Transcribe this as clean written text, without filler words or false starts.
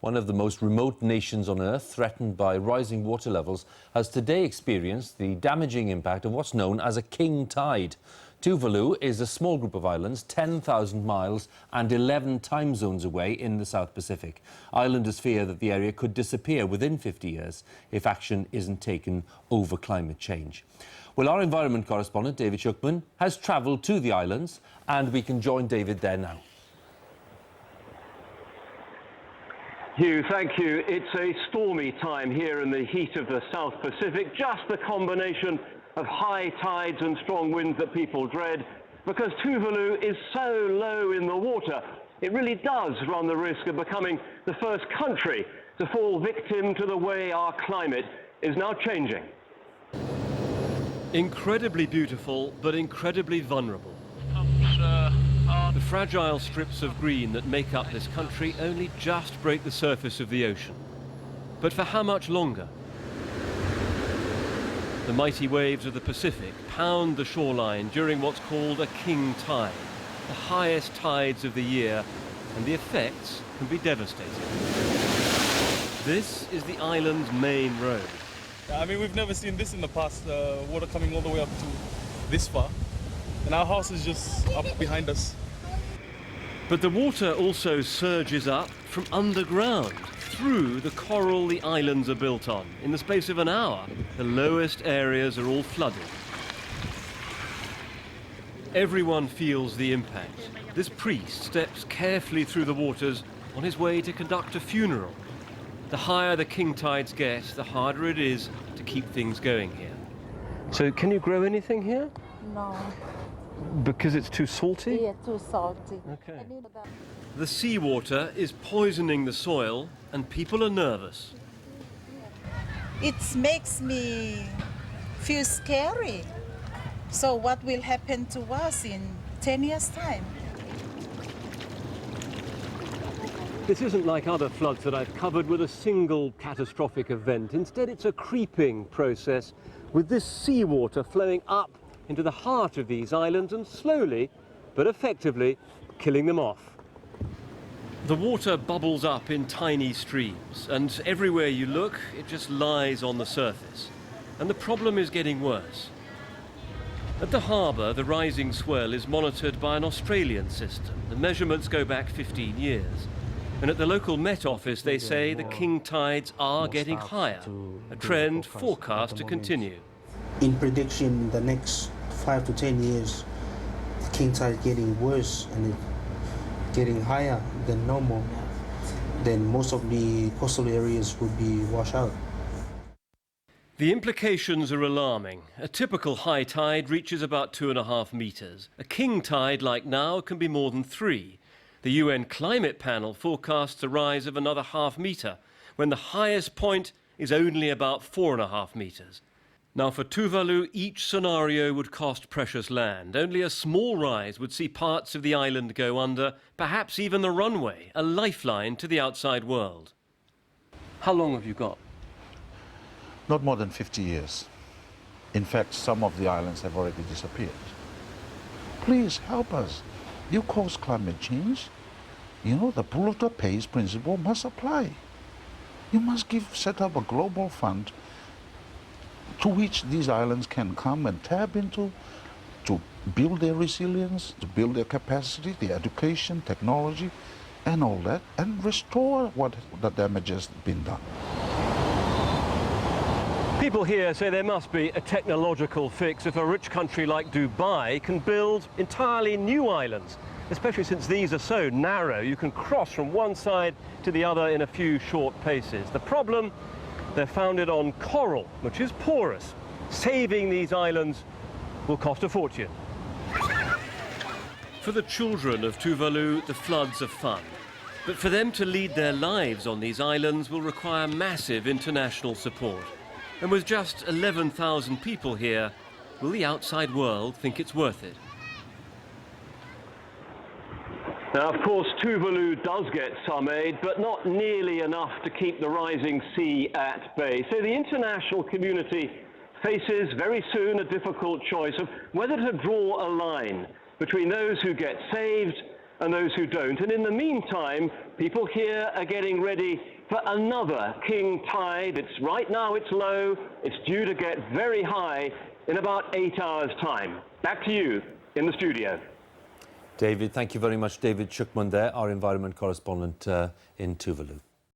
One of the most remote nations on Earth, threatened by rising water levels, has today experienced the damaging impact of what's known as a king tide. Tuvalu is a small group of islands, 10,000 miles and 11 time zones away in the South Pacific. Islanders fear that the area could disappear within 50 years if action isn't taken over climate change. Well, our environment correspondent, David Shukman, has travelled to the islands, and we can join David there now. Hugh, thank you. It's a stormy time here in the heat of the South Pacific, just the combination of high tides and strong winds that people dread. Because Tuvalu is so low in the water, it really does run the risk of becoming the first country to fall victim to the way our climate is now changing. Incredibly beautiful, but incredibly vulnerable. The fragile strips of green that make up this country only just break the surface of the ocean. But for how much longer? The mighty waves of the Pacific pound the shoreline during what's called a king tide, the highest tides of the year, and the effects can be devastating. This is the island's main road. I mean, we've never seen this in the past, water coming all the way up to this far. And our house is just up behind us. But the water also surges up from underground, through the coral the islands are built on. In the space of an hour, the lowest areas are all flooded. Everyone feels the impact. This priest steps carefully through the waters on his way to conduct a funeral. The higher the king tides get, the harder it is to keep things going here. So can you grow anything here? No. Because it's too salty? Yeah, too salty. Okay. The seawater is poisoning the soil and people are nervous. It makes me feel scary. So what will happen to us in 10 years' time? This isn't like other floods that I've covered with a single catastrophic event. Instead, it's a creeping process with this seawater flowing up into the heart of these islands and slowly, but effectively, killing them off. The water bubbles up in tiny streams, and everywhere you look, it just lies on the surface. And the problem is getting worse. At the harbour, the rising swell is monitored by an Australian system. The measurements go back 15 years. And at the local Met Office, they say the king tides are getting higher, a trend forecast to continue. In prediction, the next 5 to 10 years, the king tide is getting worse and getting higher than normal. Then most of the coastal areas would be washed out. The implications are alarming. A typical high tide reaches about 2.5 meters. A king tide like now can be more than 3. The UN Climate Panel forecasts a rise of another 0.5 metre, when the highest point is only about 4.5 metres. Now, for Tuvalu, each scenario would cost precious land. Only a small rise would see parts of the island go under, perhaps even the runway, a lifeline to the outside world. How long have you got? Not more than 50 years. In fact, some of the islands have already disappeared. Please help us. You cause climate change. You know, the polluter pays principle must apply. You must set up a global fund to which these islands can come and tap into to build their resilience, to build their capacity, their education, technology, and all that, and restore what the damage has been done. People here say there must be a technological fix if a rich country like Dubai can build entirely new islands, especially since these are so narrow you can cross from one side to the other in a few short paces. The problem? They're founded on coral, which is porous. Saving these islands will cost a fortune. For the children of Tuvalu, the floods are fun. But for them to lead their lives on these islands will require massive international support. And with just 11,000 people here, will the outside world think it's worth it? Now, of course, Tuvalu does get some aid, but not nearly enough to keep the rising sea at bay. So the international community faces very soon a difficult choice of whether to draw a line between those who get saved and those who don't. And in the meantime, people here are getting ready for another king tide. Right now it's low. It's due to get very high in about 8 hours' time. Back to you in the studio. David, thank you very much. David Shukman there, our environment correspondent in Tuvalu.